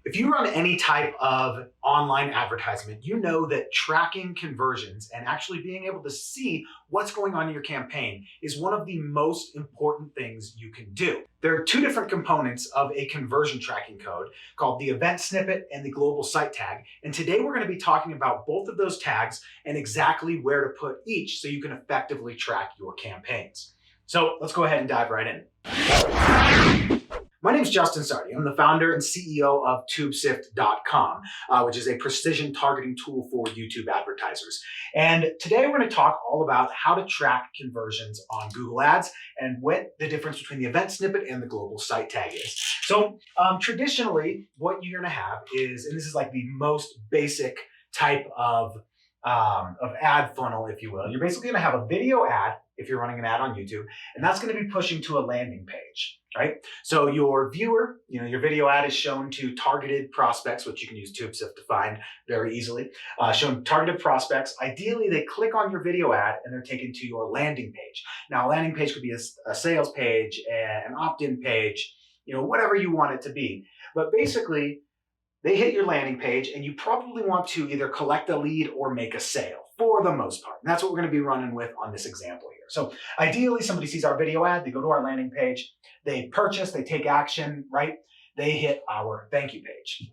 If you run any type of online advertisement, you know that tracking conversions and actually being able to see what's going on in your campaign is one of the most important things you can do. There are two different components of a conversion tracking code called the event snippet and the global site tag. And today we're going to be talking about both of those tags and exactly where to put each so you can effectively track your campaigns. So let's go ahead and dive right in. My name is Justin Sardi. I'm the founder and CEO of TubeSift.com, which is a precision targeting tool for YouTube advertisers. And today we're going to talk all about how to track conversions on Google Ads and what the difference between the event snippet and the global site tag is. So traditionally, what you're going to have is, and this is like the most basic type of ad funnel, if you will. You're basically going to have a video ad if you're running an ad on YouTube, and that's going to be pushing to a landing page, right? So your viewer, your video ad is shown to targeted prospects, which you can use TubeSift to find very easily. Shown targeted prospects. Ideally, they click on your video ad and they're taken to your landing page. Now, a landing page could be a sales page, an opt-in page, whatever you want it to be. But basically, they hit your landing page and you probably want to either collect a lead or make a sale for the most part. And that's what we're going to be running with on this example here. So ideally, somebody sees our video ad, they go to our landing page, they purchase, they take action, right? They hit our thank you page.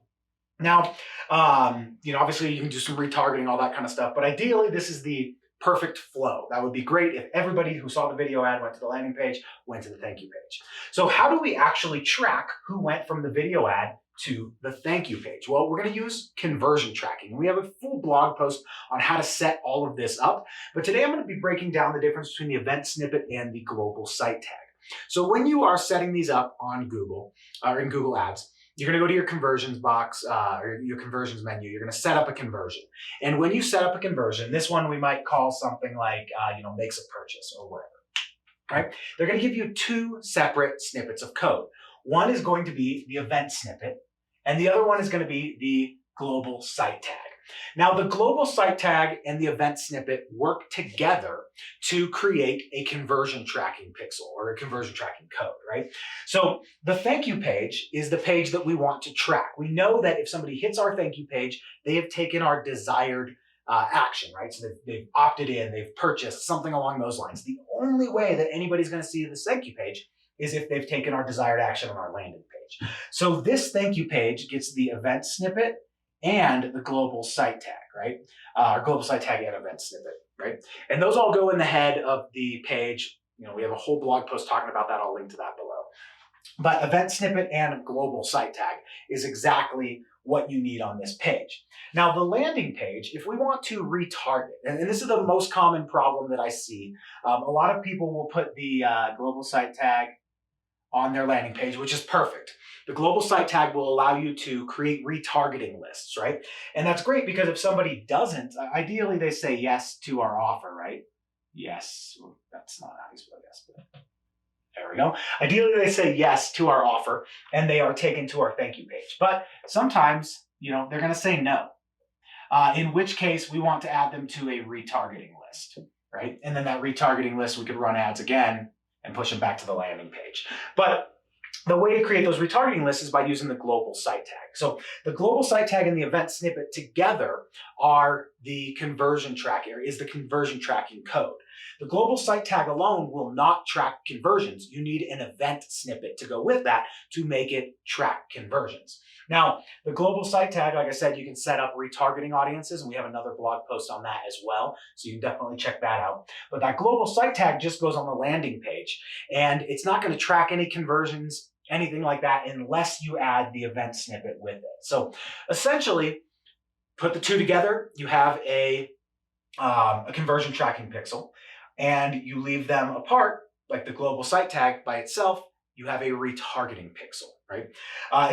Now, obviously you can do some retargeting, all that kind of stuff, but ideally this is the perfect flow. That would be great if everybody who saw the video ad went to the landing page, went to the thank you page. So how do we actually track who went from the video ad to the thank you page? Well, we're going to use conversion tracking. We have a full blog post on how to set all of this up. But today I'm going to be breaking down the difference between the event snippet and the global site tag. So when you are setting these up on Google or in Google Ads, you're going to go to your conversions box or your conversions menu. You're going to set up a conversion. And when you set up a conversion, this one we might call something like, makes a purchase or whatever, right? They're going to give you two separate snippets of code. One is going to be the event snippet, and the other one is going to be the global site tag. Now, the global site tag and the event snippet work together to create a conversion tracking pixel or a conversion tracking code, right? So the thank you page is the page that we want to track. We know that if somebody hits our thank you page, they have taken our desired action, right? So they've opted in, they've purchased, something along those lines. The only way that anybody's going to see this thank you page is if they've taken our desired action on our landing page. So this thank you page gets the event snippet and the global site tag, right? Our global site tag and event snippet, right? And those all go in the head of the page. We have a whole blog post talking about that. I'll link to that below. But event snippet and global site tag is exactly what you need on this page. Now, the landing page, if we want to retarget, and this is the most common problem that I see, a lot of people will put the global site tag on their landing page, which is perfect. The global site tag will allow you to create retargeting lists, right? And that's great because if somebody doesn't, ideally they say yes to our offer, right? Yes, that's not how you spell yes, but there we go. Ideally they say yes to our offer and they are taken to our thank you page. But sometimes, they're going to say no, in which case we want to add them to a retargeting list, right? And then that retargeting list, we could run ads again and push them back to the landing page. But the way to create those retargeting lists is by using the global site tag. So the global site tag and the event snippet together are the conversion tracking, or is the conversion tracking code. The global site tag alone will not track conversions. You need an event snippet to go with that to make it track conversions. Now, the global site tag, like I said, you can set up retargeting audiences, and we have another blog post on that as well, so you can definitely check that out. But that global site tag just goes on the landing page, and it's not going to track any conversions, anything like that, unless you add the event snippet with it. So essentially, put the two together, you have a conversion tracking pixel, and you leave them apart, like the global site tag by itself, you have a retargeting pixel, right?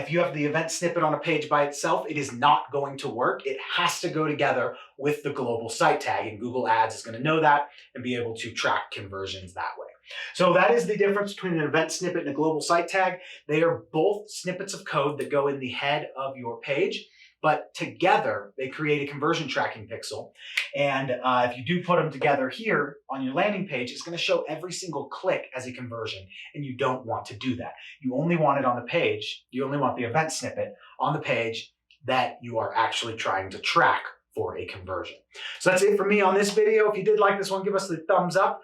If you have the event snippet on a page by itself, it is not going to work. It has to go together with the global site tag, and Google Ads is going to know that and be able to track conversions that way. So that is the difference between an event snippet and a global site tag. They are both snippets of code that go in the head of your page. but together they create a conversion tracking pixel. And if you do put them together here on your landing page, it's going to show every single click as a conversion, and you don't want to do that. You only want it on the page. You only want the event snippet on the page that you are actually trying to track for a conversion. So that's it for me on this video. If you did like this one, give us the thumbs up.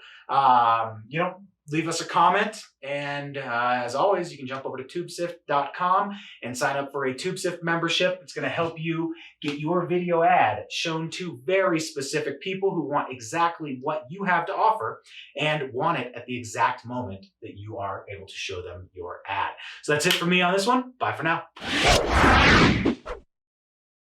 Leave us a comment. And as always, you can jump over to TubeSift.com and sign up for a TubeSift membership. It's going to help you get your video ad shown to very specific people who want exactly what you have to offer and want it at the exact moment that you are able to show them your ad. So that's it for me on this one. Bye for now.